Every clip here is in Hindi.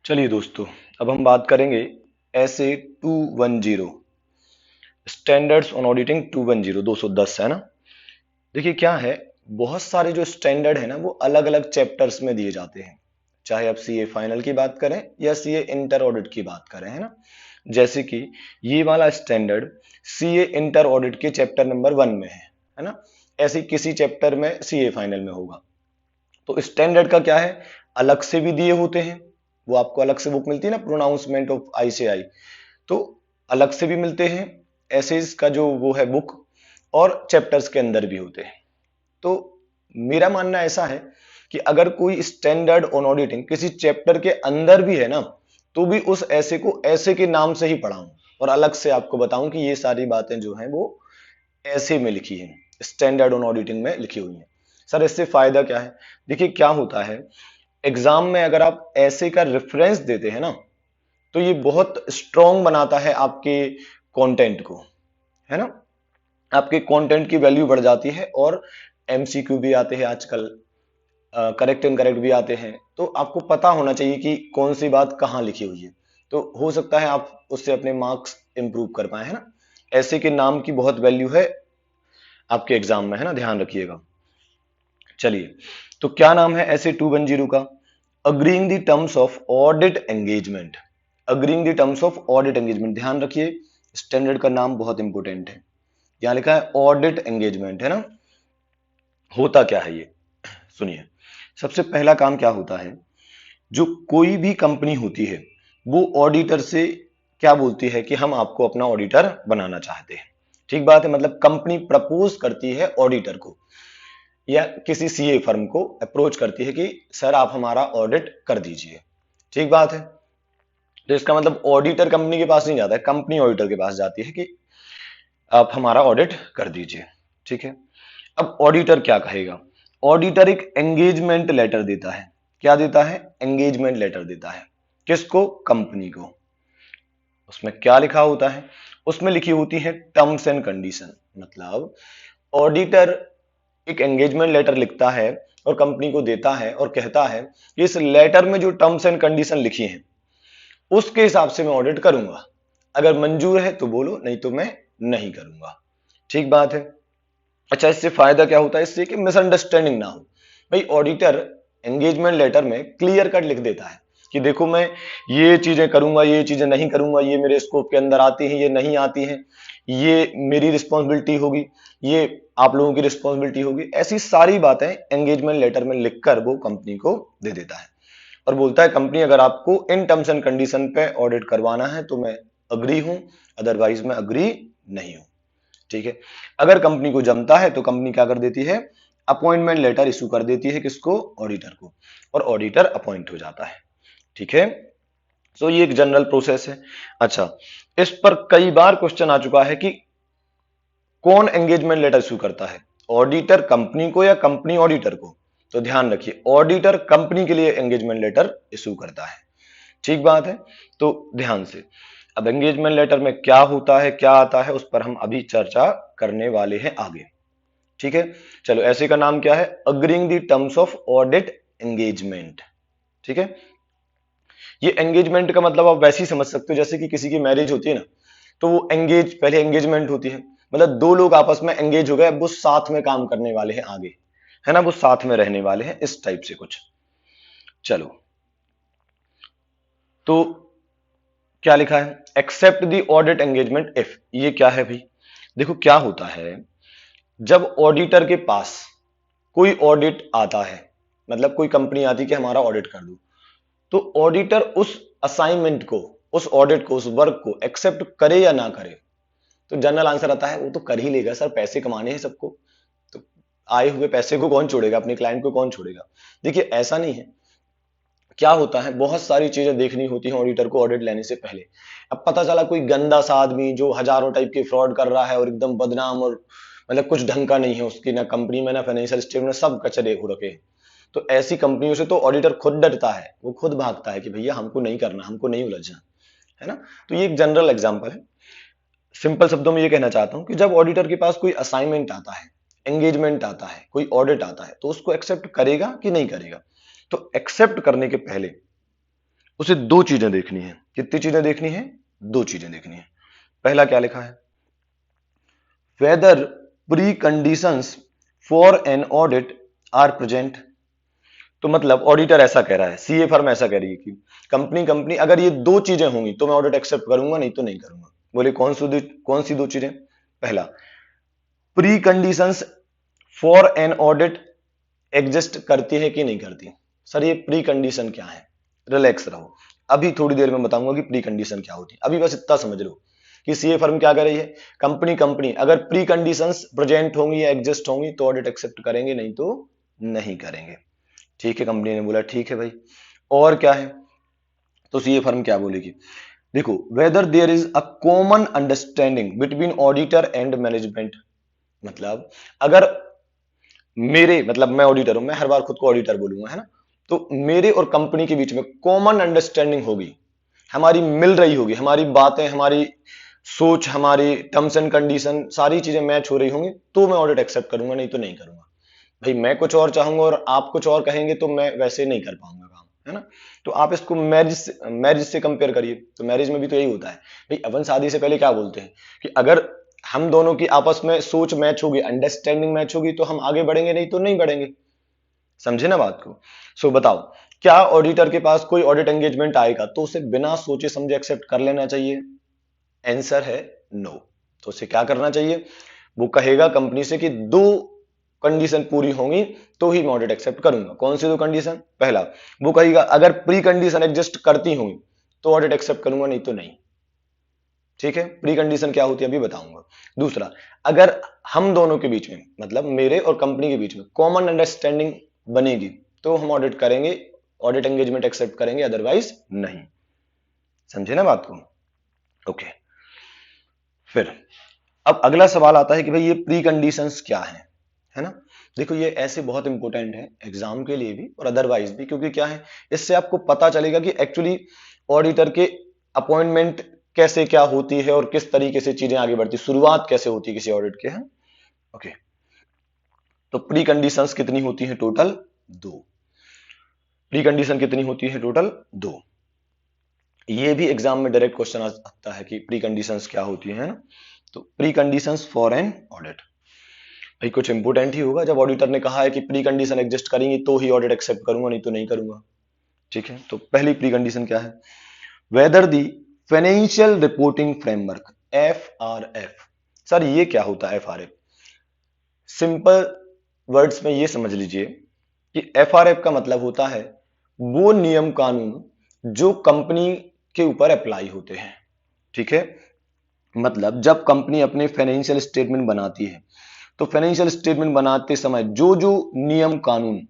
चलिए दोस्तों, अब हम बात करेंगे SA 210 स्टैंडर्ड्स ऑन ऑडिटिंग 210 210 है ना। देखिए क्या है, बहुत सारे जो स्टैंडर्ड है ना वो अलग अलग चैप्टर्स में दिए जाते हैं। चाहे आप सीए फाइनल की बात करें या सीए इंटर ऑडिट की बात करें, है ना। जैसे कि ये वाला स्टैंडर्ड सीए इंटर ऑडिट के चैप्टर नंबर 1 में है ना। ऐसे किसी चैप्टर में सीए फाइनल में होगा। तो स्टैंडर्ड का क्या है, अलग से भी दिए होते हैं। वो आपको अलग से बुक मिलती है ना, प्रोनाउंसमेंट ऑफ आईसीआई, तो अलग से भी मिलते हैं। ऐसे इसका जो वो है बुक, और चैप्टर्स के अंदर भी होते हैं। तो मेरा मानना ऐसा है कि अगर कोई स्टैंडर्ड ऑन ऑडिटिंग किसी चैप्टर के अंदर भी है ना, तो भी उस ऐसे को ऐसे के नाम से ही पढ़ाऊं और अलग से आपको बताऊं कि ये सारी बातें जो हैं वो ऐसे में लिखी हैं, स्टैंडर्ड ऑन ऑडिटिंग में लिखी हुई हैं। सर इससे फायदा क्या है? देखिए क्या होता है, एग्जाम में अगर आप ऐसे का रेफरेंस देते हैं ना, तो ये बहुत स्ट्रॉन्ग बनाता है आपके कंटेंट को, है ना। आपके कंटेंट की वैल्यू बढ़ जाती है और एमसीक्यू भी आते हैं आजकल, करेक्ट एंड करेक्ट भी आते हैं। तो आपको पता होना चाहिए कि कौन सी बात कहाँ लिखी हुई है। तो हो सकता है आप उससे अपने मार्क्स इंप्रूव कर पाए, है ना। ऐसे के नाम की बहुत वैल्यू है आपके एग्जाम में, है ना, ध्यान रखिएगा। चलिए, तो क्या नाम है ऐसे 210 का? Agreeing the terms of audit engagement. Agreeing the terms of audit engagement, ध्यान रखिए स्टैंडर्ड का नाम बहुत इंपॉर्टेंट है। यहां लिखा है ऑडिट एंगेजमेंट, है ना। होता क्या है ये, सुनिए। सबसे पहला काम क्या होता है, जो कोई भी कंपनी होती है वो ऑडिटर से क्या बोलती है कि हम आपको अपना ऑडिटर बनाना चाहते हैं। ठीक बात है, मतलब कंपनी प्रपोज करती है ऑडिटर को, या किसी सीए फर्म को अप्रोच करती है कि सर आप हमारा ऑडिट कर दीजिए। ठीक बात है। तो इसका मतलब ऑडिटर कंपनी के पास नहीं जाता है, कंपनी ऑडिटर के पास जाती है कि आप हमारा ऑडिट कर दीजिए। ठीक है। अब ऑडिटर क्या कहेगा? ऑडिटर एक एंगेजमेंट लेटर देता है। क्या देता है? एंगेजमेंट लेटर देता है। किसको? कंपनी को। उसमें क्या लिखा होता है? उसमें लिखी होती है टर्म्स एंड कंडीशन। मतलब ऑडिटर एक एंगेजमेंट लेटर लिखता है और कंपनी को देता है और कहता है कि इस लेटर में जो टर्म्स एंड कंडीशन लिखी हैं उसके हिसाब से मैं ऑडिट करूंगा। अगर मंजूर है तो बोलो, नहीं तो मैं नहीं करूंगा। ठीक बात है। अच्छा, इससे फायदा क्या होता है? इससे कि मिसअंडरस्टैंडिंग ना हो। भाई ऑडिटर एंगेजमेंट लेटर में क्लियर कट लिख देता है कि देखो मैं ये चीजें करूंगा, ये चीजें नहीं करूंगा, ये मेरे स्कोप के अंदर आती हैं, ये नहीं आती हैं, ये मेरी रिस्पॉन्सिबिलिटी होगी, ये आप लोगों की रिस्पॉन्सिबिलिटी होगी। ऐसी सारी बातें एंगेजमेंट लेटर में लिखकर वो कंपनी को दे देता है और बोलता है कंपनी अगर आपको इन टर्म्स एंड कंडीशन पे ऑडिट करवाना है तो मैं अग्री हूं, अदरवाइज मैं अग्री नहीं हूं। ठीक है। अगर कंपनी को जमता है तो कंपनी क्या कर देती है? अपॉइंटमेंट लेटर इशू कर देती है। किसको? ऑडिटर को। और ऑडिटर अपॉइंट हो जाता है। ठीक है। तो ये एक जनरल प्रोसेस है। अच्छा, इस पर कई बार क्वेश्चन आ चुका है कि कौन एंगेजमेंट लेटर इशू करता है, ऑडिटर कंपनी को या कंपनी ऑडिटर को? तो ध्यान रखिए, ऑडिटर कंपनी के लिए एंगेजमेंट लेटर इशू करता है। ठीक बात है। तो ध्यान से, अब एंगेजमेंट लेटर में क्या होता है, क्या आता है, उस पर हम अभी चर्चा करने वाले हैं आगे। ठीक है। चलो, ऐसे का नाम क्या है? Agreeing the terms of audit engagement. ठीक है। ये एंगेजमेंट का मतलब आप वैसे ही समझ सकते हो जैसे कि किसी की मैरिज होती है ना, तो वो पहले एंगेजमेंट होती है, मतलब दो लोग आपस में एंगेज हो गए, अब वो साथ में काम करने वाले हैं आगे, है ना, वो साथ में रहने वाले हैं, इस टाइप से कुछ। चलो, तो क्या लिखा है? Accept the audit engagement if. ये क्या है भाई? देखो क्या होता है, जब ऑडिटर के पास कोई ऑडिट आता है, मतलब कोई कंपनी आती है कि हमारा ऑडिट कर दो, तो ऑडिटर उस असाइनमेंट को, उस ऑडिट को, उस वर्क को एक्सेप्ट करे या ना करे, तो जनरल आंसर आता है वो तो कर ही लेगा सर, पैसे कमाने हैं सबको, तो आए हुए पैसे को कौन छोड़ेगा, अपने क्लाइंट को कौन छोड़ेगा। देखिए ऐसा नहीं है। क्या होता है, बहुत सारी चीजें देखनी होती हैं ऑडिटर को ऑडिट लेने से पहले। अब पता चला कोई गंदा सा आदमी जो हजारों टाइप के फ्रॉड कर रहा है और एकदम बदनाम, और मतलब कुछ ढंग का नहीं है उसकी, ना कंपनी में ना फाइनेंशियल स्टेटमेंट, सब कचरे हो रखे हैं। तो ऐसी कंपनियों से तो ऑडिटर खुद डरता है, वो खुद भागता है कि भैया हमको नहीं करना, हमको नहीं उलझना, है ना। तो ये एक जनरल एग्जांपल है। सिंपल शब्दों में ये कहना चाहता हूं कि जब ऑडिटर के पास कोई असाइनमेंट आता है, एंगेजमेंट आता है, कोई ऑडिट आता है, तो उसको एक्सेप्ट करेगा कि नहीं करेगा। तो एक्सेप्ट करने के पहले उसे दो चीजें देखनी है। कितनी चीजें देखनी है? दो चीजें देखनी है। पहला क्या लिखा है? Whether pre conditions for an audit are present. तो मतलब ऑडिटर ऐसा कह रहा है, सीए फर्म ऐसा कह रही है कि कंपनी कंपनी अगर ये दो चीजें होंगी तो मैं ऑडिट एक्सेप्ट करूंगा, नहीं तो नहीं करूंगा। बोले कौन सी दो चीजें? पहला, pre conditions for an audit exist करती है कि नहीं करती। सर ये प्री कंडीशन क्या है? रिलैक्स रहो, अभी थोड़ी देर में बताऊंगा कि प्री कंडीशन क्या होती है। अभी बस इतना समझ लो कि सीए फर्म क्या कर रही है, कंपनी कंपनी अगर प्री कंडीशंस प्रेजेंट होंगी या एग्जिस्ट होंगी तो ऑडिट एक्सेप्ट करेंगे, नहीं तो नहीं करेंगे। ठीक है, कंपनी ने बोला ठीक है भाई। और क्या है? तो सीए फर्म क्या बोलेगी? देखो, whether there is a common understanding between auditor and management. मतलब अगर मेरे, मतलब मैं ऑडिटर हूं, मैं हर बार खुद को ऑडिटर बोलूंगा, है ना? तो मेरे और कंपनी के बीच में कॉमन अंडरस्टैंडिंग होगी, हमारी मिल रही होगी, हमारी बातें, हमारी सोच, हमारी टर्म्स एंड कंडीशन, सारी चीजें मैच हो रही होंगी तो मैं ऑडिट एक्सेप्ट करूंगा, नहीं तो नहीं करूंगा। भाई मैं कुछ और चाहूंगा और आप कुछ और कहेंगे तो मैं वैसे नहीं कर पाऊंगा काम, है ना? तो आप इसको मैरिज से कंपेयर करिए, तो मैरिज में भी तो यही होता है। भाई अपन शादी से पहले क्या बोलते हैं कि अगर हम दोनों की आपस में सोच मैच होगी, अंडरस्टैंडिंग मैच होगी तो हम आगे बढ़ेंगे, नहीं तो नहीं बढ़ेंगे। समझे ना बात को? सो बताओ, क्या ऑडिटर के पास कोई ऑडिट एंगेजमेंट आएगा तो उसे बिना सोचे समझे एक्सेप्ट कर लेना चाहिए? आंसर है नो। तो उसे क्या करना चाहिए? वो कहेगा कंपनी से कि दो कंडीशन पूरी होंगी तो ही मैं ऑडिट एक्सेप्ट करूंगा। कौन सी दो कंडीशन? पहला, वो कहेगा अगर प्री कंडीशन एग्जिस्ट करती होंगी तो ऑडिट एक्सेप्ट करूंगा, नहीं तो नहीं। ठीक है, प्री कंडीशन क्या होती है अभी बताऊंगा। दूसरा, अगर हम दोनों के बीच में, मतलब मेरे और कंपनी के बीच में कॉमन अंडरस्टैंडिंग बनेगी तो हम ऑडिट करेंगे, ऑडिट एंगेजमेंट एक्सेप्ट करेंगे, अदरवाइज नहीं। समझे ना बात को? ओके। फिर अब अगला सवाल आता है कि भाई ये प्री कंडीशंस क्या है ना? देखो ये ऐसे बहुत इंपॉर्टेंट है एग्जाम के लिए भी और अदरवाइज भी, क्योंकि क्या है, इससे आपको पता चलेगा कि एक्चुअली ऑडिटर के अपॉइंटमेंट कैसे क्या होती है और किस तरीके से चीजें आगे बढ़ती, शुरुआत कैसे होती है किसी ऑडिट के, है? ओके। तो प्री कंडीशंस कितनी होती है टोटल? दो। प्री कंडीशन कितनी होती है टोटल? दो। ये भी एग्जाम में डायरेक्ट क्वेश्चन आ सकता है कि प्री कंडीशंस क्या होती है ना? तो pre conditions for an audit, भाई कुछ इंपोर्टेंट ही होगा। जब ऑडिटर ने कहा है कि प्री कंडीशन एग्जिस्ट करेंगी तो ही ऑडिट एक्सेप्ट करूंगा, नहीं तो नहीं करूंगा। ठीक है, तो पहली प्री कंडीशन क्या है? Whether the financial reporting framework, F. Sir ये क्या होता है एफ? सिंपल वर्ड्स में ये समझ लीजिए कि एफ का मतलब होता है वो नियम कानून जो कंपनी के ऊपर अप्लाई होते हैं। ठीक है, मतलब जब कंपनी अपने फाइनेंशियल स्टेटमेंट बनाती है तो फाइनेंशियल स्टेटमेंट बनाते समय जो जो नियम कानून,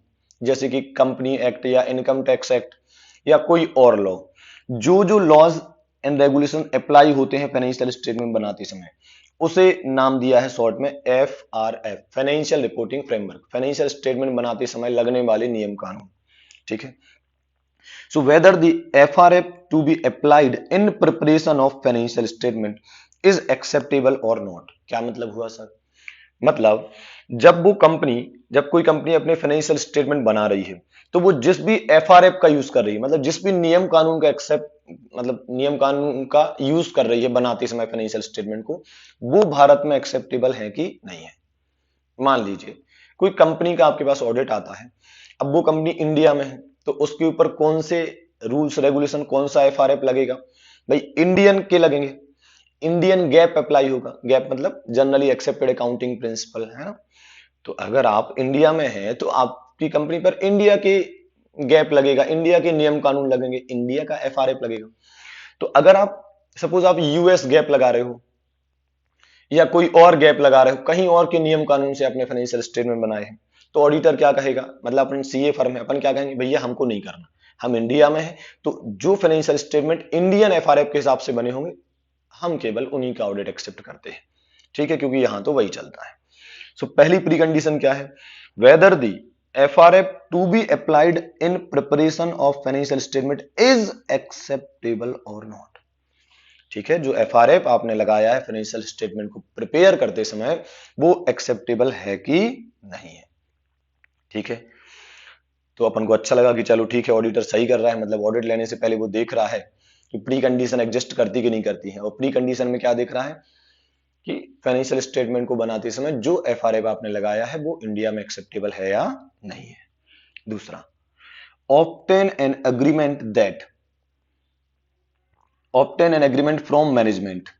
जैसे कि कंपनी एक्ट या इनकम टैक्स एक्ट या कोई और लॉ, जो जो लॉज एंड रेगुलेशन अप्लाई होते हैं फाइनेंशियल स्टेटमेंट बनाते समय, उसे नाम दिया है शॉर्ट में F, financial reporting framework, financial statement बनाते समय लगने वाले नियम कानून। ठीक है, so whether the FRF to be applied in preparation of financial statement is acceptable or not। क्या मतलब हुआ सर? मतलब जब कोई कंपनी अपने फाइनेंशियल स्टेटमेंट बना रही है तो वो जिस भी एफआरएफ का यूज कर रही है, मतलब जिस भी नियम कानून का नियम कानून का यूज कर रही है बनाते समय फाइनेंशियल स्टेटमेंट को, वो भारत में एक्सेप्टेबल है कि नहीं है। मान लीजिए कोई कंपनी का आपके पास ऑडिट आता है, अब वो कंपनी इंडिया में है तो उसके ऊपर कौन से रूल्स रेगुलेशन, कौन सा एफआरएफ लगेगा? भाई इंडियन के लगेंगे, इंडियन गैप अप्लाई होगा। गैप मतलब जनरली एक्सेप्टेड अकाउंटिंग प्रिंसिपल, है ना? तो अगर आप इंडिया में हैं तो आपकी कंपनी पर इंडिया के गैप लगेगा, इंडिया के नियम कानून लगेंगे, इंडिया का एफआरएफ लगेगा। तो अगर आप सपोज आप यूएस गैप लगा रहे हो या कोई और गैप लगा रहे हो, कहीं और के नियम कानून से अपने फाइनेंशियल स्टेटमेंट बनाए हैं, तो ऑडिटर क्या कहेगा, मतलब अपन सीए फर्म है, अपन क्या कहेंगे, भैया हमको नहीं करना, हम इंडिया में हैं तो जो फाइनेंशियल स्टेटमेंट इंडियन एफआरएफ के हिसाब से बने होंगे हम केवल उन्हीं का ऑडिट एक्सेप्ट करते हैं। ठीक है, क्योंकि यहां तो वही चलता है। सो पहली प्री कंडीशन क्या है? Whether the FRF to be applied in preparation of financial statement is acceptable और नॉट। ठीक है, जो एफआरएफ आपने लगाया है फाइनेंशियल स्टेटमेंट को प्रिपेयर करते समय वो एक्सेप्टेबल है कि नहीं है। ठीक है, तो अपन को अच्छा लगा कि चलो ठीक है, ऑडिटर सही कर रहा है, मतलब ऑडिट लेने से पहले वो देख रहा है कि प्री कंडीशन एग्जिस्ट करती कि नहीं करती है। और प्री कंडीशन में क्या देख रहा है कि फाइनेंशियल स्टेटमेंट को बनाते समय जो एफआरएफ आपने लगाया है वो इंडिया में एक्सेप्टेबल है या नहीं है। दूसरा, obtain an agreement that obtain an agreement from management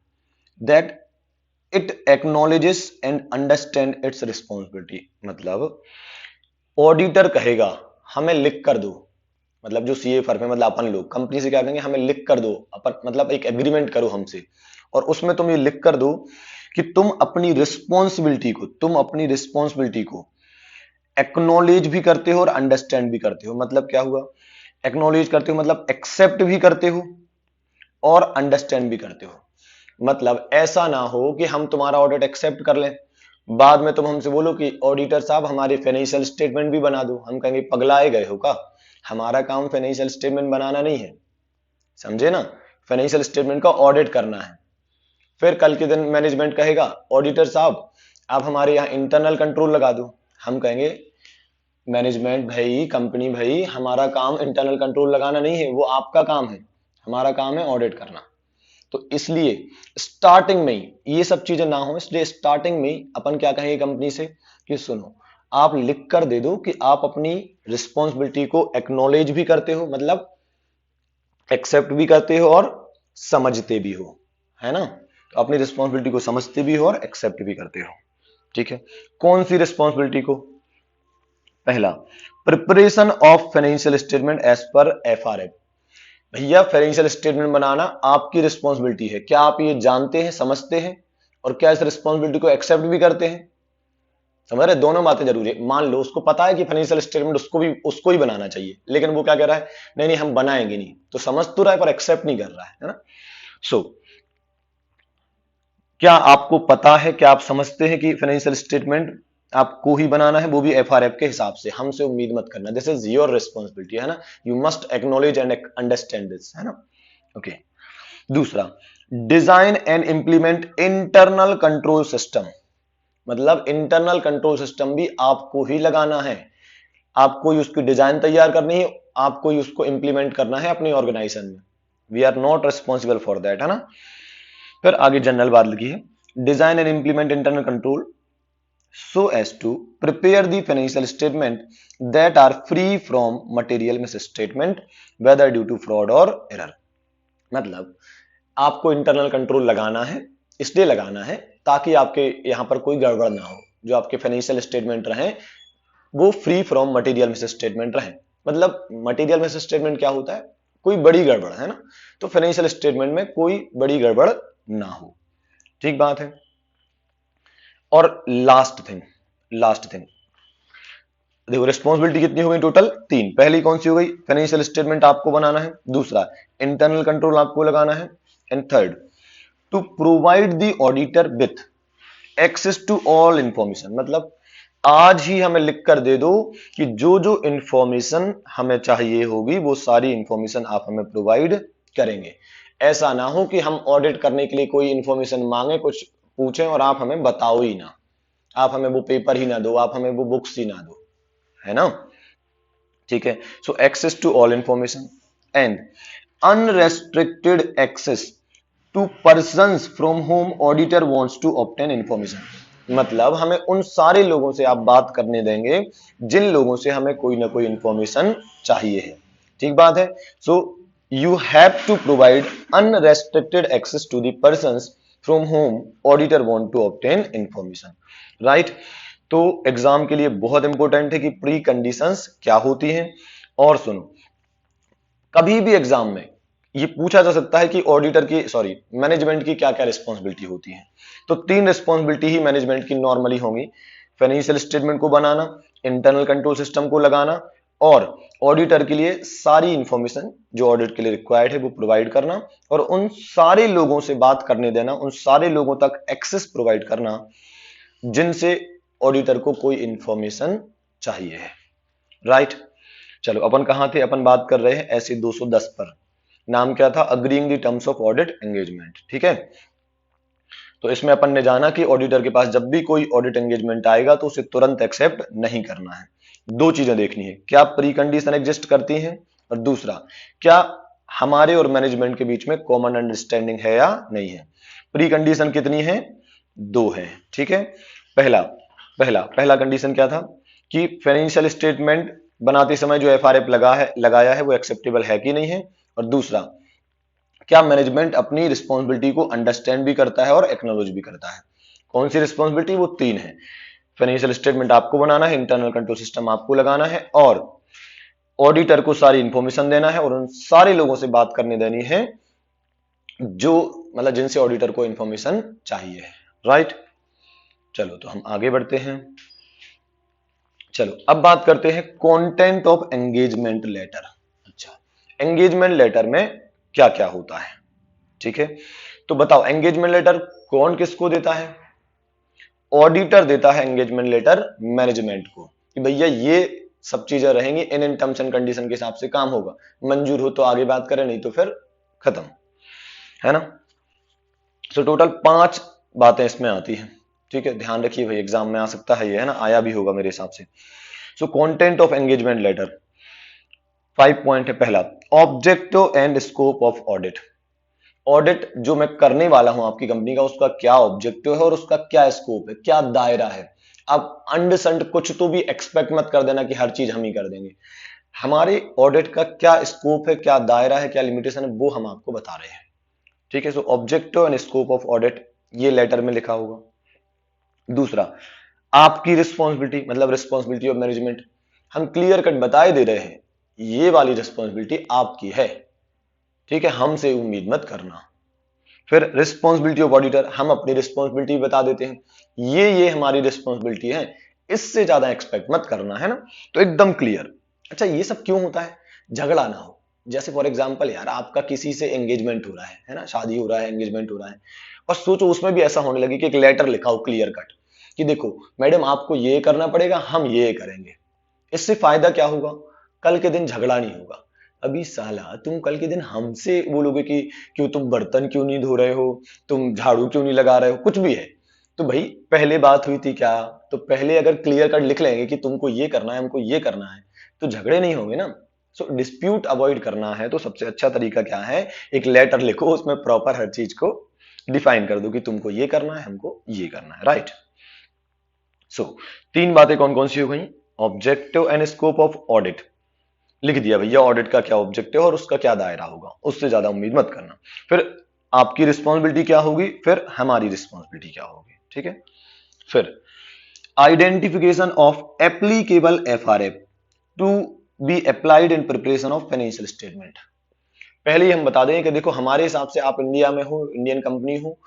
that it acknowledges and understand its responsibility। मतलब ऑडिटर कहेगा हमें लिख कर दो, मतलब जो सीए फर्म है, मतलब अपन लोग कंपनी से क्या कहेंगे, हमें लिख कर दो, अपन मतलब एक एग्रीमेंट करो हमसे, और उसमें तुम ये लिख कर दो कि तुम अपनी रिस्पॉन्सिबिलिटी को एक्नॉलेज भी करते हो और अंडरस्टैंड भी करते हो। मतलब क्या हुआ, एक्नॉलेज करते हो मतलब एक्सेप्ट भी करते हो और अंडरस्टैंड भी करते हो। मतलब ऐसा ना हो कि हम तुम्हारा ऑडिट एक्सेप्ट कर लें, बाद में तुम हमसे बोलो कि ऑडिटर साहब हमारे फाइनेंशियल स्टेटमेंट भी बना दो, हम कहेंगे पगलाए गए हो का, हमारा काम फाइनेंशियल स्टेटमेंट बनाना नहीं है, समझे ना, फाइनेंशियल स्टेटमेंट का ऑडिट करना है। फिर कल के दिन मैनेजमेंट कहेगा ऑडिटर साहब आप हमारे यहाँ इंटरनल कंट्रोल लगा दो, हम कहेंगे मैनेजमेंट भाई, कंपनी भाई, हमारा काम इंटरनल कंट्रोल लगाना नहीं है, वो आपका काम है, हमारा काम है ऑडिट करना। तो इसलिए स्टार्टिंग में ही ये सब चीजें ना हो, इसलिए स्टार्टिंग में ही अपन क्या कहेंगे कंपनी से कि सुनो आप लिख कर दे दो कि आप अपनी रिस्पॉन्सिबिलिटी को एक्नॉलेज भी करते हो, मतलब एक्सेप्ट भी करते हो और समझते भी हो, है ना। तो अपनी रिस्पॉन्सिबिलिटी को समझते भी हो और एक्सेप्ट भी करते हो। ठीक है, कौन सी रिस्पॉन्सिबिलिटी को, पहला preparation of financial statement as per FRF. भैया फाइनेंशियल स्टेटमेंट बनाना आपकी रिस्पॉन्सिबिलिटी है, क्या आप ये जानते हैं, समझते हैं, और क्या इस रिस्पॉन्सिबिलिटी को एक्सेप्ट भी करते हैं। समझ रहे, दोनों बातें जरूरी है। मान लो उसको पता है कि फाइनेंशियल स्टेटमेंट उसको ही बनाना चाहिए, लेकिन वो क्या कह रहा है, नहीं नहीं हम बनाएंगे नहीं, तो समझ तो रहा है पर एक्सेप्ट नहीं कर रहा है ना। सो क्या आपको पता है, क्या आप समझते हैं कि फाइनेंशियल स्टेटमेंट आपको ही बनाना है, वो भी एफआरएफ के हिसाब से, हमसे उम्मीद मत करना, दिस इज योर रिस्पॉन्सिबिलिटी, है ना, you must acknowledge and understand this, है ना। ओके। दूसरा, design and implement internal control system. मतलब इंटरनल कंट्रोल सिस्टम भी आपको ही लगाना है, आपको ही उसकी डिजाइन तैयार करनी है, आपको ही उसको इंप्लीमेंट करना है अपनी ऑर्गेनाइजेशन में। We are not responsible for that, है ना। फिर आगे जनरल बात लिखी है, design and implement internal control so as to prepare the financial statement that are free from material misstatement whether due to fraud or error। मतलब आपको इंटरनल कंट्रोल लगाना है, इसलिए लगाना है ताकि आपके यहां पर कोई गड़बड़ ना हो, जो आपके फाइनेंशियल स्टेटमेंट रहे वो फ्री फ्रॉम मटेरियल मिसस्टेटमेंट रहे। मतलब मटेरियल मिसस्टेटमेंट क्या होता है, कोई बड़ी गड़बड़, है ना, तो फाइनेंशियल स्टेटमेंट में कोई बड़ी गड़बड़ ना हो। ठीक बात है। और लास्ट थिंग देखो, रिस्पॉन्सिबिलिटी कितनी हो गई टोटल, तीन। पहली कौन सी हो गई, फाइनेंशियल स्टेटमेंट आपको बनाना है, दूसरा इंटरनल कंट्रोल आपको लगाना है, and third to provide the auditor with access to all information. मतलब आज ही हमें लिख कर दे दो कि जो जो इंफॉर्मेशन हमें चाहिए होगी वो सारी इंफॉर्मेशन आप हमें प्रोवाइड करेंगे। ऐसा ना हो कि हम ऑडिट करने के लिए कोई इंफॉर्मेशन मांगे, कुछ पूछें और आप हमें बताओ ही ना, आप हमें वो पेपर ही ना दो, आप हमें वो बुक्स ही ना दो, है ना। ठीक है, so access to all information and unrestricted access to persons from whom auditor wants to obtain information. मतलब हमें उन सारे लोगों से आप बात करने देंगे जिन लोगों से हमें कोई ना कोई इंफॉर्मेशन चाहिए है। ठीक बात है। So you have to provide unrestricted access to the persons from whom auditor want to obtain information, right. तो एग्जाम के लिए बहुत इंपॉर्टेंट है कि प्री कंडीशंस क्या होती हैं। और सुनो, कभी भी एग्जाम में ये पूछा जा सकता है कि ऑडिटर की मैनेजमेंट की क्या क्या रिस्पॉन्सिबिलिटी होती है। तो तीन रिस्पॉन्सिबिलिटी ही मैनेजमेंट की नॉर्मली होंगी, फाइनेंशियल स्टेटमेंट को बनाना, इंटरनल कंट्रोल सिस्टम को लगाना, और ऑडिटर के लिए सारी इंफॉर्मेशन जो ऑडिट के लिए रिक्वायर्ड है वो प्रोवाइड करना, और उन सारे लोगों से बात करने देना, उन सारे लोगों तक एक्सेस प्रोवाइड करना जिनसे ऑडिटर को कोई इंफॉर्मेशन चाहिए है, राइट। चलो अपन कहां थे, अपन बात कर रहे हैं ऐसे 210 पर, नाम क्या था, agreeing the terms of audit engagement. ठीक है, तो इसमें अपन ने जाना कि ऑडिटर के पास जब भी कोई ऑडिट एंगेजमेंट आएगा तो उसे तुरंत एक्सेप्ट नहीं करना है, दो चीजें देखनी है, क्या प्री कंडीशन एग्जिस्ट करती हैं, और दूसरा क्या हमारे और मैनेजमेंट के बीच में कॉमन अंडरस्टैंडिंग है या नहीं है। प्री कंडीशन कितनी है, दो है, ठीक है। पहला पहला पहला कंडीशन क्या था कि फाइनेंशियल स्टेटमेंट बनाते समय जो एफआरएफ लगाया है वो एक्सेप्टेबल है कि नहीं है, और दूसरा क्या मैनेजमेंट अपनी रिस्पॉन्सिबिलिटी को अंडरस्टैंड भी करता है और एक्नॉलेज भी करता है। कौन सी रिस्पॉन्सिबिलिटी, वो तीन है। फाइनेंशियल स्टेटमेंट आपको बनाना है, इंटरनल कंट्रोल सिस्टम आपको लगाना है, और ऑडिटर को सारी इंफॉर्मेशन देना है, और उन सारे लोगों से बात करने देनी है जो मतलब जिनसे ऑडिटर को इंफॉर्मेशन चाहिए, राइट। चलो तो हम आगे बढ़ते हैं। चलो अब बात करते हैं कंटेंट ऑफ एंगेजमेंट लेटर। अच्छा, एंगेजमेंट लेटर में क्या क्या होता है, ठीक है। तो बताओ एंगेजमेंट लेटर कौन किसको देता है, ऑडिटर देता है एंगेजमेंट लेटर मैनेजमेंट को कि भैया ये सब चीजें रहेंगी, इन टर्म्स एंड कंडीशन के हिसाब से काम होगा, मंजूर हो तो आगे बात करें, नहीं तो फिर खत्म, है ना। सो टोटल 5 बातें इसमें आती हैं, ठीक है। ध्यान रखिए भाई, एग्जाम में आ सकता है ये, है ना, आया भी होगा मेरे हिसाब से। So content of engagement letter 5 point है। पहला, objective and scope of audit. Audit जो मैं करने वाला हूं आपकी कंपनी का, उसका क्या ऑब्जेक्टिव है और उसका क्या स्कोप है, क्या दायरा है। आप अंड संड कुछ तो भी एक्सपेक्ट मत कर देना कि हर चीज हम ही कर देंगे। हमारे ऑडिट का क्या स्कोप है, क्या दायरा है, क्या लिमिटेशन है, वो हम आपको बता रहे हैं, ठीक है। सो objective and scope of audit ये लेटर में लिखा होगा। दूसरा, आपकी रिस्पॉन्सिबिलिटी मतलब रिस्पॉन्सिबिलिटी ऑफ मैनेजमेंट, हम क्लियर कट बताए दे रहे हैं ये वाली रिस्पॉन्सिबिलिटी आपकी है, ठीक है, हमसे उम्मीद मत करना। फिर रिस्पॉन्सिबिलिटी ऑफ ऑडिटर, हम अपनी रिस्पॉन्सिबिलिटी बता देते हैं, ये हमारी रिस्पॉन्सिबिलिटी है, इससे ज्यादा एक्सपेक्ट मत करना, है ना। तो एकदम क्लियर। अच्छा, ये सब क्यों होता है, झगड़ा ना हो। जैसे फॉर एग्जांपल यार, आपका किसी से एंगेजमेंट हो रहा है ना, शादी हो रहा है, एंगेजमेंट हो रहा है, और सोचो उसमें भी ऐसा होने लगे कि एक लेटर लिखा हो क्लियर कट कि देखो मैडम आपको ये करना पड़ेगा, हम ये करेंगे। इससे फायदा क्या होगा, कल के दिन झगड़ा नहीं होगा। अभी साला तुम कल के दिन हमसे बोलोगे कि क्यों तुम बर्तन क्यों नहीं धो रहे हो, तुम झाड़ू क्यों नहीं लगा रहे हो, कुछ भी है, तो भाई पहले बात हुई थी क्या, तो पहले अगर क्लियर कट लिख लेंगे कि तुमको ये करना है, हमको ये करना है, तो झगड़े नहीं होंगे ना। सो डिस्प्यूट अवॉइड करना है तो सबसे अच्छा तरीका क्या है, एक लेटर लिखो, उसमें प्रॉपर हर चीज को डिफाइन कर दो कि तुमको ये करना है, हमको ये करना है, राइट। सो 3 बातें कौन कौन सी हो गई, objective and scope of audit लिख दिया भैया, ऑडिट का क्या ऑब्जेक्टिव और उसका क्या दायरा होगा, उससे ज्यादा उम्मीद मत करना। फिर आपकी रिस्पॉन्सिबिलिटी क्या होगी, फिर हमारी रिस्पॉन्सिबिलिटी क्या होगी, ठीक है। फिर identification of applicable FRF to be applied in preparation of financial statement. पहले ही हम बता दें कि देखो हमारे हिसाब से आप इंडिया में हो, इंडियन कंपनी हो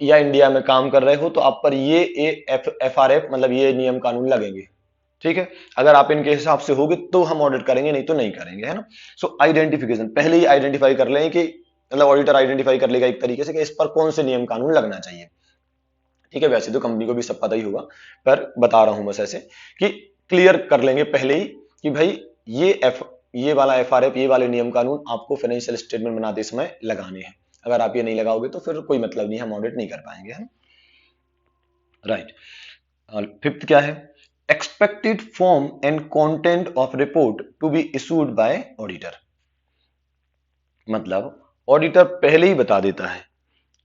या इंडिया में काम कर रहे हो, तो आप पर ये एफआरएफ मतलब ये नियम कानून लगेंगे, ठीक है। अगर आप इनके हिसाब से होगे तो हम ऑडिट करेंगे, नहीं तो नहीं करेंगे, है ना। सो आइडेंटिफिकेशन पहले ही आइडेंटिफाई कर लें कि मतलब ऑडिटर आइडेंटिफाई कर लेगा एक तरीके से कि इस पर कौन से नियम कानून लगना चाहिए, ठीक है। वैसे तो कंपनी को भी सब पता ही होगा, पर बता रहा हूं बस ऐसे कि क्लियर कर लेंगे पहले ही कि भाई ये वाला एफआरएफ, ये वाले नियम कानून आपको फाइनेंशियल स्टेटमेंट बनाते समय लगाने हैं। अगर आप ये नहीं लगाओगे तो फिर कोई मतलब नहीं, हम ऑडिट नहीं कर पाएंगे, है, राइट। फिफ्थ क्या है, expected form and content of report to be issued by auditor। मतलब ऑडिटर पहले ही बता देता है,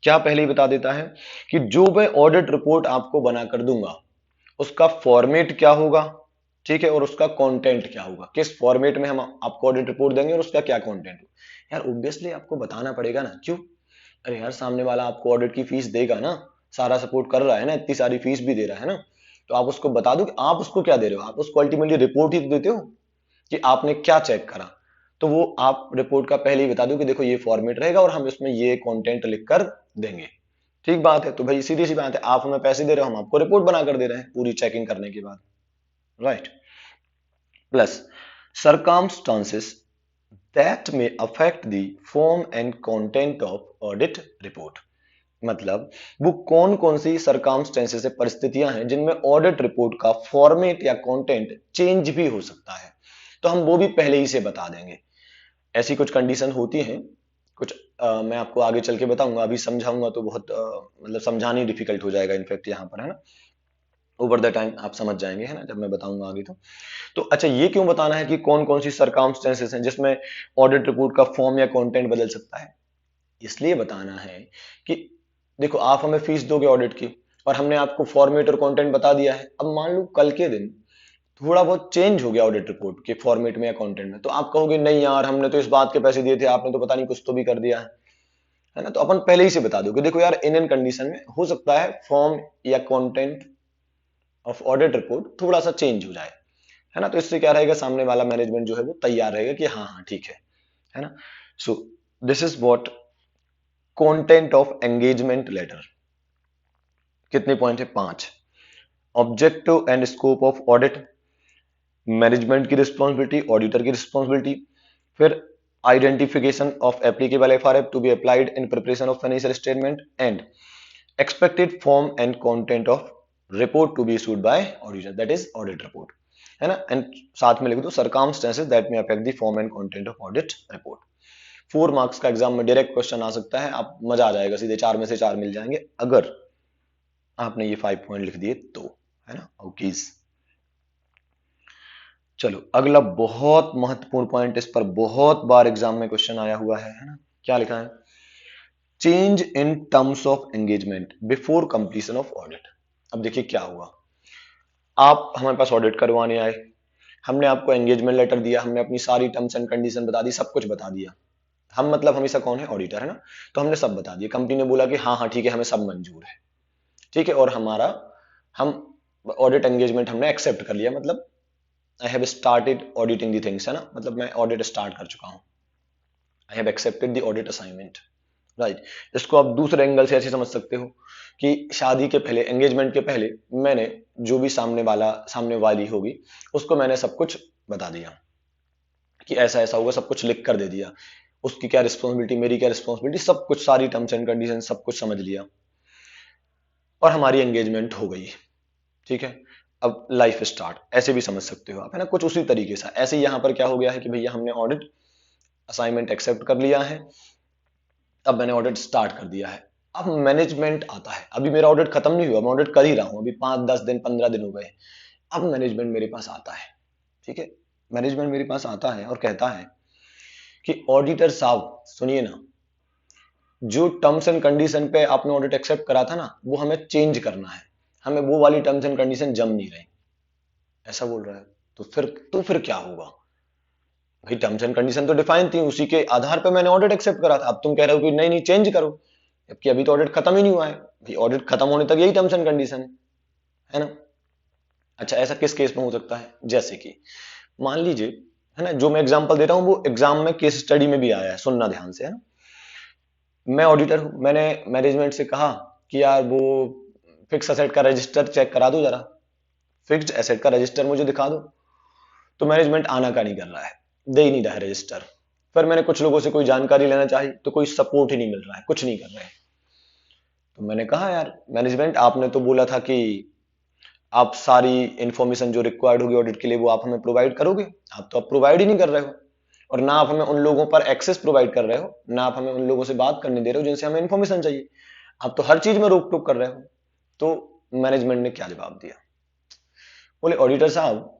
क्या पहले ही बता देता है कि जो मैं ऑडिट रिपोर्ट आपको बनाकर दूंगा उसका फॉर्मेट क्या होगा, ठीक है, और उसका कंटेंट क्या होगा, किस फॉर्मेट में हम आपको ऑडिट रिपोर्ट देंगे और उसका क्या कंटेंट होगा। यार ऑब्वियसली आपको बताना पड़ेगा ना, क्यों, अरे यार सामने वाला आपको ऑडिट की फीस देगा ना, सारा सपोर्ट कर रहा है ना, इतनी सारी फीस भी दे रहा है ना, तो आप उसको बता दो कि आप उसको क्या दे रहे हो, आप उसको अल्टीमेटली रिपोर्ट ही तो देते हो कि आपने क्या चेक करा। तो वो आप रिपोर्ट का पहले ही बता दो कि देखो ये फॉर्मेट रहेगा और हम इसमें ये कंटेंट लिखकर देंगे, ठीक बात है। तो भाई सीधी सी बात है, आप हमें पैसे दे रहे हो, हम आपको रिपोर्ट बनाकर दे रहे हैं पूरी चेकिंग करने के बाद, right. Plus circumstances that may affect the form and content of audit report। मतलब वो कौन कौन सी सर्कमस्टेंसेस से परिस्थितियां हैं जिनमें ऑडिट रिपोर्ट का फॉर्मेट या कंटेंट चेंज भी हो सकता है, तो हम वो भी पहले ही से बता देंगे। ऐसी कुछ कंडीशन होती हैं, कुछ मैं आपको आगे चल के बताऊंगा, अभी समझाऊंगा तो बहुत मतलब समझानी डिफिकल्ट हो जाएगा इनफैक्ट यहाँ पर, है ना। ओवर द टाइम आप समझ जाएंगे, है ना, जब मैं बताऊंगा आगे तो अच्छा, ये क्यों बताना है कि कौन कौन सी सर्कमस्टेंसेस हैं जिसमें ऑडिट रिपोर्ट का फॉर्म या कंटेंट बदल सकता है? इसलिए बताना है कि देखो, आप हमें फीस दोगे ऑडिट की और हमने आपको फॉर्मेट और कंटेंट बता दिया है। अब मान लो कल के दिन थोड़ा बहुत चेंज हो गया ऑडिट रिपोर्ट के फॉर्मेट में या कंटेंट में, तो आप कहोगे नहीं यार, हमने तो इस बात के पैसे दिए थे, आपने तो पता नहीं कुछ तो भी कर दिया है ना। तो अपन पहले ही से बता दो कि देखो यार, इन इन कंडीशन में हो सकता है फॉर्म या कंटेंट ऑफ ऑडिट रिपोर्ट थोड़ा सा चेंज हो जाए, है ना। तो इससे क्या रहेगा, सामने वाला मैनेजमेंट जो है वो तैयार रहेगा कि हाँ हाँ ठीक है ना। So this is what content of engagement letter. कितने पॉइंट है? 5। Objective and scope of audit, management की रिस्पॉन्सिबिलिटी, ऑडिटर की रिस्पॉन्सिबिलिटी, फिर identification of applicable FRF to be applied in preparation of financial statement and expected form and content of report to be issued by auditor, that is audit report, है ना। एंड साथ में लिख दो circumstances that may affect the form and content of audit report। 4 marks का एग्जाम में डायरेक्ट क्वेश्चन आ सकता है, आप मजा आ जाएगा, सीधे 4 में से 4 मिल जाएंगे अगर आपने ये 5 पॉइंट लिख दिए तो, है ना। ओके, चलो अगला बहुत महत्वपूर्ण पॉइंट, इस पर बहुत बार एग्जाम में क्वेश्चन आया हुआ है ना। क्या लिखा है? Change in terms of engagement before completion of audit. अब देखिए क्या हुआ, आप हमारे पास ऑडिट करवाने आए, हमने आपको एंगेजमेंट लेटर दिया, हमने अपनी सारी टर्म्स एंड कंडीशन बता दी, सब कुछ बता दिया। हम मतलब हमेशा कौन है? ऑडिटर, है ना। तो हमने सब बता दिया, कंपनी ने बोला कि हाँ हाँ ठीक है, हमें सब मंजूर है, ठीक है, और हमारा हम ऑडिट एंगेजमेंट हमने एक्सेप्ट कर लिया, मतलब I have started auditing the things, है ना, मतलब मैं ऑडिट स्टार्ट कर चुका हूं, I have accepted the audit assignment, right. इसको आप दूसरे एंगल से ऐसे समझ सकते हो कि शादी के पहले, एंगेजमेंट के पहले मैंने जो भी सामने वाली होगी उसको मैंने सब कुछ बता दिया कि ऐसा ऐसा होगा, सब कुछ लिख कर दे दिया, उसकी क्या रिस्पॉन्सिबिलिटी, मेरी क्या रिस्पॉन्सिबिलिटी, सब कुछ, सारी टर्म्स एंड कंडीशन सब कुछ समझ लिया और हमारी एंगेजमेंट हो गई, ठीक है। अब लाइफ स्टार्ट, ऐसे भी समझ सकते हो आप, है ना, कुछ उसी तरीके से। ऐसे यहां पर क्या हो गया है कि भैया हमने ऑडिट असाइनमेंट एक्सेप्ट कर लिया है, अब मैंने ऑडिट स्टार्ट कर दिया है, अब मैनेजमेंट आता है, अभी मेरा ऑडिट खत्म नहीं हुआ, मैं ऑडिट कर ही रहा हूं, अभी 5-10 दिन 15 दिन हो गए, अब मैनेजमेंट मेरे पास आता है, ठीक है। मैनेजमेंट मेरे पास आता है और कहता है कि ऑडिटर साहब सुनिए ना, जो टर्म्स एंड कंडीशन पे आपने ऑडिट एक्सेप्ट करा था ना, वो हमें चेंज करना है, हमें वो वाली टर्म्स एंड कंडीशन जम नहीं रही, ऐसा बोल रहा है। तो फिर क्या होगा भाई? टर्म्स एंड कंडीशन तो डिफाइन थी, उसी के आधार पे मैंने ऑडिट एक्सेप्ट करा था, अब तुम कह रहे हो कि नहीं नहीं चेंज करो, जबकि अभी तो ऑडिट खत्म ही नहीं हुआ है भाई, ऑडिट खत्म होने तक यही टर्म्स एंड कंडीशन है ना। अच्छा, ऐसा किस केस में हो सकता है? जैसे कि मान लीजिए, है ना, जो मैं एग्जांपल दे रहा हूं वो एग्जाम में केस स्टडी में भी आया है, सुनना ध्यान से, है ना। मैं ऑडिटर हूं, मैंने मैनेजमेंट से कहा कि यार वो फिक्स एसेट का रजिस्टर चेक करा दो जरा, फिक्स्ड एसेट का रजिस्टर मुझे दिखा दो। तो मैनेजमेंट आना का नहीं कर रहा है, दे ही नहीं रहा है रजिस्टर। फिर मैंने कुछ लोगों से कोई जानकारी लेना चाहिए तो कोई सपोर्ट ही नहीं मिल रहा है, कुछ नहीं कर रहे हैं। तो मैंने कहा यार मैनेजमेंट, आपने तो बोला था कि आप सारी इंफॉर्मेशन जो रिक्वायर्ड होगी ऑडिट के लिए वो आप हमें प्रोवाइड करोगे, आप तो आप प्रोवाइड ही नहीं कर रहे हो, और ना आप हमें उन लोगों पर एक्सेस प्रोवाइड कर रहे हो, ना आप हमें उन लोगों से बात करने दे रहे हो जिनसे हमें इंफॉर्मेशन चाहिए, आप तो हर चीज में रोक टोक कर रहे हो। तो मैनेजमेंट ने क्या जवाब दिया? बोले ऑडिटर साहब,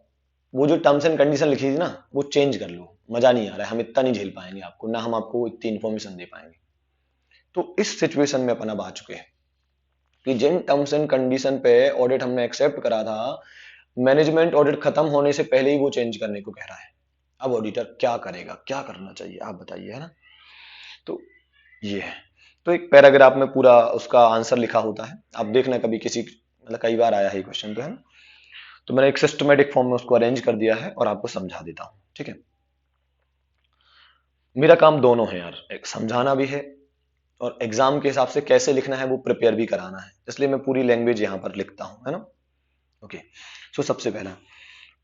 वो जो टर्म्स एंड कंडीशन लिखी थी ना वो चेंज कर लो, मजा नहीं आ रहा है, हम इतना नहीं झेल पाएंगे आपको, ना हम आपको इतनी इंफॉर्मेशन दे पाएंगे। तो इस सिचुएशन में अपन अब आ चुके हैं कि जिन टर्म्स एंड कंडीशन पे ऑडिट हमने एक्सेप्ट करा था, मैनेजमेंट ऑडिट खत्म होने से पहले ही वो चेंज करने को कह रहा है। अब ऑडिटर क्या करेगा, क्या करना चाहिए, आप बताइए, है ना। तो ये है, तो एक पैराग्राफ में पूरा उसका आंसर लिखा होता है, आप देखना कभी किसी, मतलब कई बार आया है क्वेश्चन, तो है ना। तो मैंने एक सिस्टमेटिक फॉर्म में उसको अरेंज कर दिया है और आपको समझा देता हूं, ठीक है। मेरा काम दोनों है यार, एक समझाना भी है और एग्जाम के हिसाब से कैसे लिखना है वो प्रिपेयर भी कराना है, इसलिए मैं पूरी लैंग्वेज यहां पर लिखता हूं, है ना। ओके, सो सबसे पहला,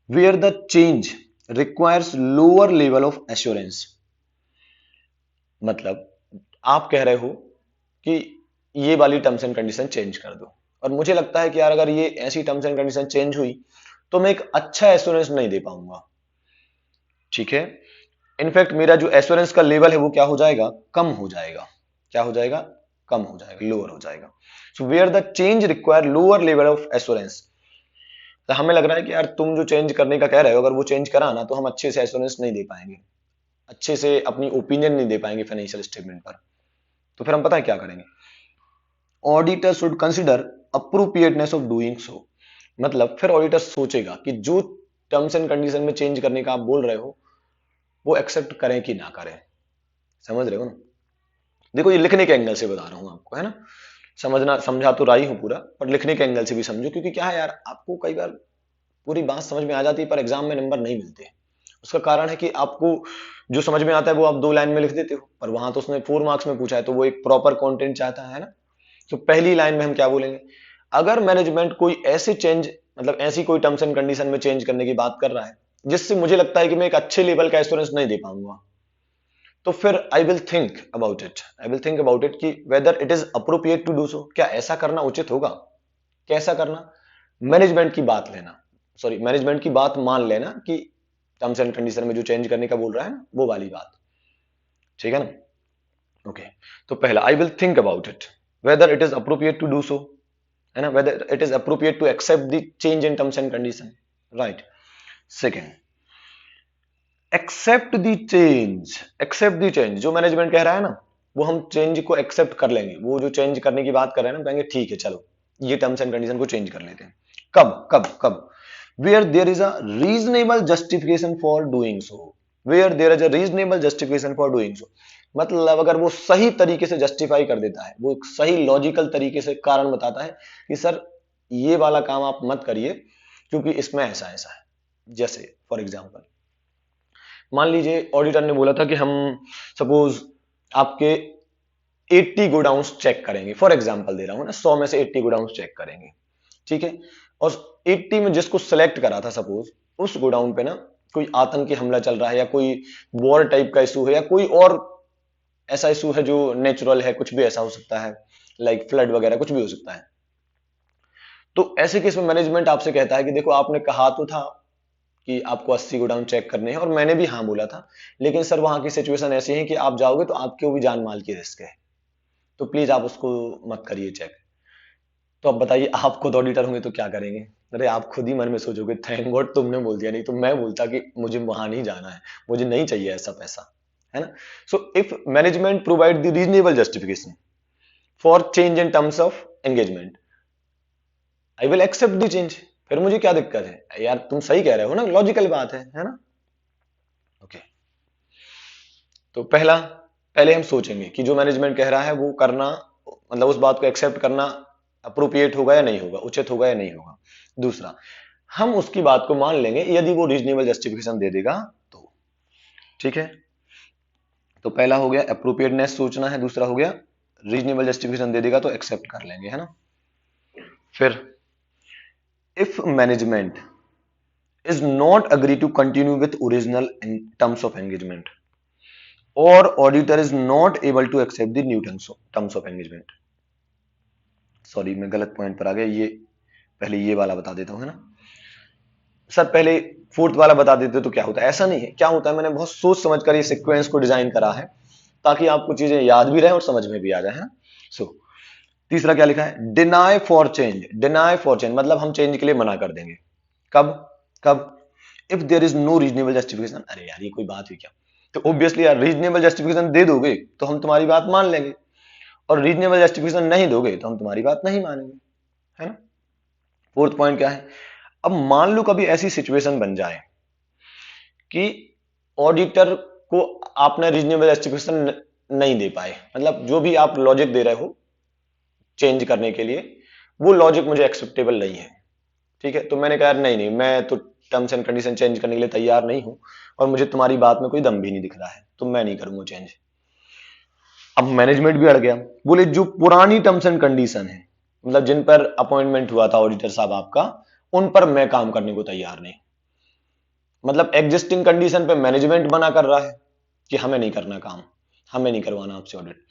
where the change requires lower level of assurance, मतलब आप कह रहे हो कि ये वाली टर्म्स एंड कंडीशन चेंज कर दो, और मुझे लगता है कि यार अगर ये ऐसी टर्म्स एंड कंडीशन चेंज हुई तो मैं एक अच्छा एश्योरेंस नहीं दे पाऊंगा, ठीक है। इनफैक्ट मेरा जो एश्योरेंस का लेवल है वो क्या हो जाएगा? कम हो जाएगा। क्या हो जाएगा? कम हो जाएगा, लोअर हो जाएगा। So where the change require lower level of assurance, तो हमें लग रहा है कि यार तुम जो चेंज करने का कह रहे हो, अगर वो चेंज करा ना तो हम अच्छे से एश्योरेंस नहीं दे पाएंगे, अच्छे से अपनी ओपिनियन नहीं दे पाएंगे फाइनेंशियल स्टेटमेंट पर। तो फिर हम पता है क्या करेंगे, auditor should consider appropriateness of doing so. मतलब फिर ऑडिटर सोचेगा कि जो टर्म्स एंड कंडीशन में चेंज करने का आप बोल रहे हो वो एक्सेप्ट करें कि ना करें। समझ रहे हो ना? देखो ये लिखने के एंगल से बता रहा हूं आपको, है ना, समझना समझा तो रही हूं पूरा, पर लिखने के एंगल से भी समझो, क्योंकि क्या है यार, आपको कई बार पूरी बात समझ में आ जाती है पर एग्जाम में नंबर नहीं मिलते। उसका कारण है कि आपको जो समझ में आता है वो आप 2 लाइन में लिख देते हो, पर वहां तो उसने 4 मार्क्स में पूछा है, तो वो एक प्रॉपर कंटेंट चाहता है ना। तो पहली लाइन में हम क्या बोलेंगे, अगर मैनेजमेंट कोई ऐसे चेंज, मतलब ऐसी कोई टर्म्स एंड कंडीशन में चेंज करने की बात कर रहा है जिससे मुझे लगता है कि मैं एक अच्छे लेवल का एश्योरेंस नहीं दे पाऊंगा, तो फिर I will think about it, I will think about it कि whether it is appropriate to do so, क्या ऐसा करना उचित होगा। कैसा करना, मैनेजमेंट की बात लेना, सॉरी मैनेजमेंट की बात मान लेना कि टर्म्स एंड कंडीशन में जो चेंज करने का बोल रहा है ना वो वाली बात। ठीक है ना? ओके। तो पहला, I will think about it whether it is appropriate to do so, है ना, whether it is appropriate to accept the change in terms and condition, right. Second, accept the change, accept the change, जो मैनेजमेंट कह रहा है ना वो हम चेंज को एक्सेप्ट कर लेंगे, वो जो चेंज करने की बात कर रहे हैं ना, कहेंगे ठीक है चलो ये टर्म्स एंड कंडीशन को चेंज कर लेते हैं। कब कब कब, where there is a reasonable justification for doing so, where there is a reasonable justification for doing so, मतलब अगर वो सही तरीके से जस्टिफाई कर देता है, वो एक सही लॉजिकल तरीके से कारण बताता है कि सर ये वाला काम आप मत करिए क्योंकि इसमें ऐसा ऐसा है। जैसे फॉर एग्जाम्पल मान लीजिए ऑडिटर ने बोला था कि हम सपोज आपके 80 गोडाउंस चेक करेंगे, फॉर एग्जांपल दे रहा हूं ना, 100 में से 80 गोडाउंस चेक करेंगे, ठीक है। और 80 में जिसको सिलेक्ट करा था, सपोज उस गोडाउन पे ना कोई आतंकी हमला चल रहा है या कोई वॉर टाइप का इशू है या कोई और ऐसा इशू है जो नेचुरल है, कुछ भी ऐसा हो सकता है, लाइक फ्लड वगैरह कुछ भी हो सकता है। तो ऐसे केस में मैनेजमेंट आपसे कहता है कि देखो आपने कहा तो था कि आपको 80 गोडाउन चेक करने हैं और मैंने भी हाँ बोला था, लेकिन सर वहां की सिचुएशन ऐसी है कि आप जाओगे तो आपके भी जान माल की रिस्क है, तो प्लीज आप उसको मत करिए चेक। तो अब बताइए, आप खुद ऑडिटर होंगे तो क्या करेंगे? अरे आप खुद ही मन में सोचोगे थैंक गॉड तुमने बोल दिया, नहीं तो मैं बोलता कि मुझे वहां नहीं जाना है, मुझे नहीं चाहिए ऐसा पैसा, है ना। So if management provide the reasonable justification for change in terms of engagement, I will accept the change. फिर मुझे क्या दिक्कत है यार, तुम सही कह रहे हो ना, लॉजिकल बात है ना। ओके। तो पहले हम सोचेंगे कि जो मैनेजमेंट कह रहा है वो करना, मतलब उस बात को एक्सेप्ट करना अप्रोप्रिएट होगा या नहीं होगा, उचित होगा या नहीं होगा। दूसरा, हम उसकी बात को मान लेंगे यदि वो रीजनेबल जस्टिफिकेशन दे देगा तो। ठीक है, तो पहला हो गया अप्रोप्रिएटनेस सोचना है, दूसरा हो गया रीजनेबल जस्टिफिकेशन दे देगा तो एक्सेप्ट कर लेंगे, है ना। फिर if management is not agree to continue with original in terms of engagement और auditor is not able to accept the new terms of engagement, sorry मैं गलत पॉइंट पर आ गया, ये पहले ये वाला बता देता हूं, है ना। सर पहले फोर्थ वाला बता देते तो क्या होता है, ऐसा नहीं है, क्या होता है मैंने बहुत सोच समझ कर ये सीक्वेंस को डिजाइन करा है ताकि आपको चीजें याद भी रहे और समझ में भी आ जाए, है ना। सो तीसरा क्या लिखा है, deny for change, deny for change मतलब हम चेंज के लिए मना कर देंगे। कब कब, if there is no reasonable justification, अरे यार ये कोई बात हुई क्या, तो ऑब्वियसली यार रीजनेबल जस्टिफिकेशन दे दोगे तो हम तुम्हारी बात मान लेंगे, और रीजनेबल जस्टिफिकेशन नहीं दोगे तो हम तुम्हारी बात नहीं मानेंगे, है ना। फोर्थ पॉइंट क्या है, अब मान लो कभी ऐसी सिचुएशन बन जाए कि ऑडिटर को आपने रीजनेबल जस्टिफिकेशन नहीं दे पाए, मतलब जो भी आप लॉजिक दे रहे हो चेंज करने के लिए वो लॉजिक मुझे एक्सेप्टेबल नहीं है, ठीक है। तो मैंने कहा नहीं नहीं मैं तो टर्म्स एंड कंडीशन चेंज करने के लिए तैयार नहीं हूं और मुझे तुम्हारी बात में कोई दम भी नहीं दिख रहा है, तो मैं नहीं करूंगा चेंज। अब मैनेजमेंट भी अड़ गया, बोले जो पुरानी टर्म्स एंड कंडीशन है, मतलब जिन पर अपॉइंटमेंट हुआ था ऑडिटर साहब आपका, उन पर मैं काम करने को तैयार नहीं। मतलब एग्जिस्टिंग कंडीशन पे मैनेजमेंट मना कर रहा है कि हमें नहीं करना काम, हमें नहीं करवाना आपसे ऑडिट,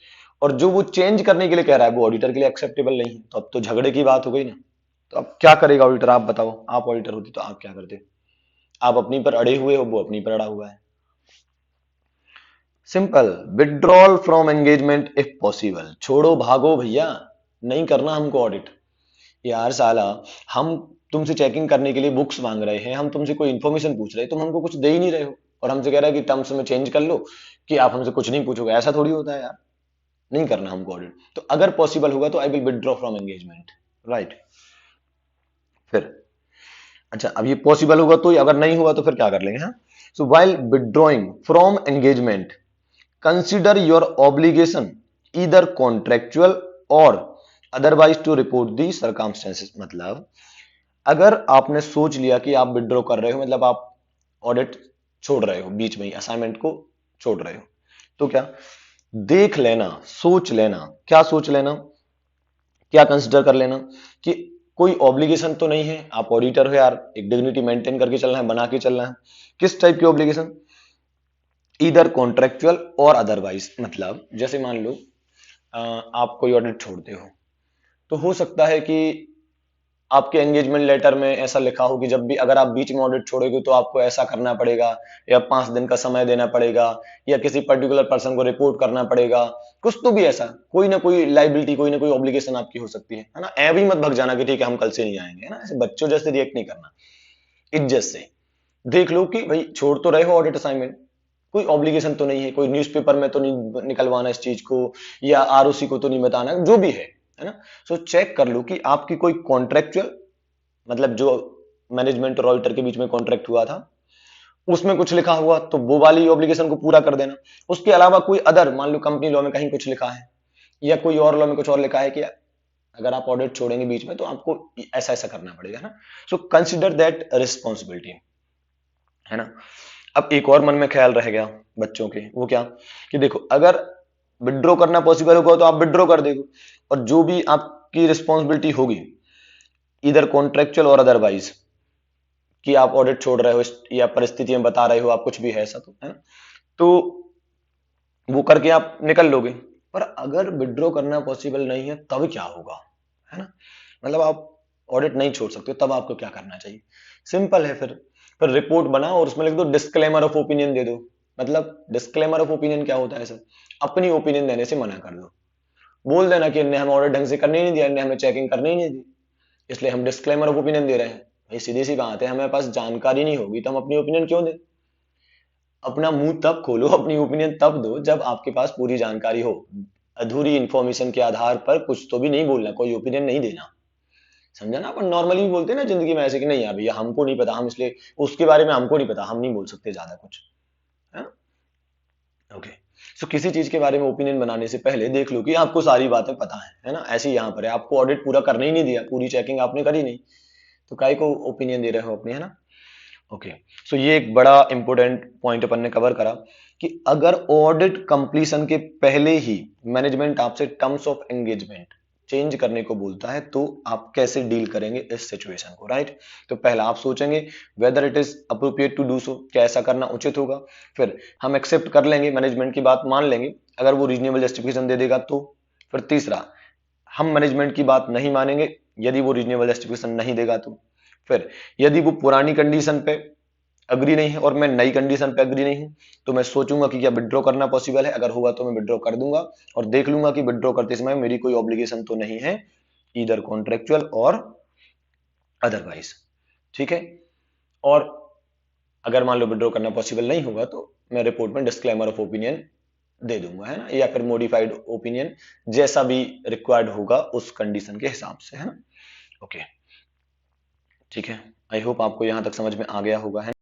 और जो वो चेंज करने के लिए कह रहा है वो ऑडिटर के लिए एक्सेप्टेबल नहीं है, तो अब तो झगड़े की बात हो गई ना। तो अब क्या करेगा ऑडिटर, आप बताओ, आप ऑडिटर होती तो आप क्या करते? आप अपनी पर अड़े हुए हो, वो अपनी पर अड़ा हुआ है। Simple, withdrawal from engagement if possible, छोड़ो भागो भैया, नहीं करना हमको ऑडिट। यार साला, हम तुमसे चेकिंग करने के लिए बुक्स मांग रहे हैं, हम तुमसे कोई इन्फॉर्मेशन पूछ रहे हैं, तुम हमको कुछ दे ही नहीं रहे हो, और हमसे कह रहा है कि टर्म्स में चेंज कर लो कि आप हमसे कुछ नहीं पूछोगे। ऐसा थोड़ी होता है यार, नहीं करना हमको ऑडिट। तो अगर पॉसिबल होगा तो I will withdraw from engagement, right. फिर अच्छा, अब ये पॉसिबल होगा तो, अगर नहीं हुआ तो फिर क्या कर लेंगे? हाँ, so while withdrawing from engagement consider your obligation either contractual or otherwise to report the circumstances. मतलब अगर आपने सोच लिया कि आप विड्रॉ कर रहे हो, मतलब आप ऑडिट छोड़ रहे हो, बीच में ही असाइनमेंट को छोड़ रहे हो, तो क्या देख लेना, सोच लेना, क्या सोच लेना, क्या कंसिडर कर लेना कि कोई ऑब्लिगेशन तो नहीं है। आप ऑडिटर हो यार, एक डिग्निटी मेंटेन करके चलना है, बना के चलना है। किस टाइप की ऑब्लिगेशन? इधर कॉन्ट्रेक्चुअल और अदरवाइज। मतलब जैसे मान लो आप कोई ऑडिट छोड़ते हो, तो हो सकता है कि आपके एंगेजमेंट लेटर में ऐसा लिखा हो कि जब भी अगर आप बीच में ऑडिट छोड़ोगे तो आपको ऐसा करना पड़ेगा, या 5 दिन का समय देना पड़ेगा, या किसी पर्टिकुलर पर्सन को रिपोर्ट करना पड़ेगा। कुछ तो भी ऐसा कोई ना कोई लाइबिलिटी, कोई ना कोई ऑब्लिगेशन आपकी हो सकती है ना। ऐ भी मत भग जाना कि ठीक है हम कल से नहीं आएंगे, है ना, ऐसे बच्चों जैसे रिएक्ट नहीं करना। इज्जत से देख लो कि भाई छोड़ तो रहे हो ऑडिट असाइनमेंट, कोई ऑब्लिगेशन तो नहीं है, कोई न्यूज़पेपर में तो नहीं निकलवाना इस चीज को, या आरओसी को तो नहीं बताना, जो भी है ना। सो चेक कर लो कि आपकी कोई कॉन्ट्रेक्चुअल, मतलब जो मैनेजमेंट और ऑडिटर के बीच में कॉन्ट्रैक्ट हुआ था उसमें कुछ लिखा हुआ तो वो वाली ऑब्लिगेशन को पूरा कर देना। उसके अलावा कोई अदर, मान लो कंपनी लॉ में कहीं कुछ लिखा है, या कोई और लॉ में कुछ और लिखा है कि अगर आप ऑडिट छोड़ेंगे बीच में तो आपको ऐसा ऐसा करना पड़ेगा ना। सो कंसिडर दैट रिस्पॉन्सिबिलिटी, है ना। अब एक और मन में ख्याल रह गया बच्चों के, वो क्या कि देखो, अगर विड्रॉ करना पॉसिबल होगा तो आप विड्रॉ कर देगो, और जो भी आपकी रिस्पॉन्सिबिलिटी होगी इधर कॉन्ट्रेक्चुअल और अदरवाइज, कि आप ऑडिट छोड़ रहे हो या परिस्थितियां बता रहे हो, आप कुछ भी है ऐसा, तो है ना, तो वो करके आप निकल लोगे। पर अगर विड्रॉ करना पॉसिबल नहीं है तब क्या होगा, है ना। मतलब आप ऑडिट नहीं छोड़ सकते, तब आपको क्या करना चाहिए? सिंपल है, फिर रिपोर्ट बनाओ और उसमें लिख दो डिस्क्लेमर ऑफ ओपिनियन दे दो। मतलब डिस्क्लेमर ऑफ ओपिनियन क्या होता है सर? अपनी ओपिनियन देने से मना कर दो, बोल देना कि इनने हमें ऑडिट ढंग से करने ही नहीं दिया, इनने हमें चेकिंग करने ही नहीं दी, इसलिए हम डिस्क्लेमर ऑफ ओपिनियन दे रहे हैं। भाई सीधी सी बात है, हमें पास जानकारी नहीं होगी तो हम अपनी ओपिनियन क्यों दें? अपना मुंह तब खोलो, अपनी ओपिनियन तब दो जब आपके पास पूरी जानकारी हो। अधूरी इंफॉर्मेशन के आधार पर कुछ तो भी नहीं बोलना, कोई ओपिनियन नहीं देना। समझा ना। अपन नॉर्मली बोलते हैं ना जिंदगी में ऐसे कि नहीं यार भैया हमको नहीं पता, हम इसलिए उसके बारे में हमको नहीं पता, हम नहीं बोल सकते ज्यादा कुछ, है। ओके। सो किसी चीज के बारे में ओपिनियन बनाने से पहले देख लो कि आपको सारी बातें पता है ना। ऐसे ही यहाँ पर है, आपको ऑडिट पूरा करने ही नहीं दिया, पूरी चेकिंग आपने करी नहीं, तो काहे को ओपिनियन दे रहे हो अपनी, है ना। ओके। सो ये एक बड़ा इंपॉर्टेंट पॉइंट अपन ने कवर करा कि अगर ऑडिट कंप्लीशन के पहले ही मैनेजमेंट आपसे टर्म्स ऑफ एंगेजमेंट चेंज करने को बोलता है तो आप कैसे डील करेंगे इस सिचुएशन को, राइट। तो पहला आप सोचेंगे whether it is appropriate to do so, क्या ऐसा करना उचित होगा। फिर हम एक्सेप्ट कर लेंगे, मैनेजमेंट की बात मान लेंगे, अगर वो रीजनेबल जस्टिफिकेशन दे देगा तो। फिर तीसरा, हम मैनेजमेंट की बात नहीं मानेंगे यदि वो रीजनेबल जस्टिफिकेशन नहीं देगा तो। फिर यदि वो पुरानी कंडीशन पे अग्री नहीं है और मैं नई कंडीशन पे अग्री नहीं हूं, तो मैं सोचूंगा कि क्या विड्रॉ करना पॉसिबल है, अगर होगा तो मैं विड्रॉ कर दूंगा, और देख लूंगा कि विड्रॉ करते समय मेरी कोई ऑब्लिगेशन तो नहीं है, इधर कॉन्ट्रेक्चुअल और अदरवाइज, ठीक है। और अगर मान लो विड्रॉ करना पॉसिबल नहीं होगा तो मैं रिपोर्ट में डिस्क्लेमर ऑफ ओपिनियन दे दूंगा, है ना, या फिर मॉडिफाइड ओपिनियन, जैसा भी रिक्वायर्ड होगा उस कंडीशन के हिसाब से, है ना। ओके, ठीक है। आई होप आपको यहां तक समझ में आ गया होगा, है।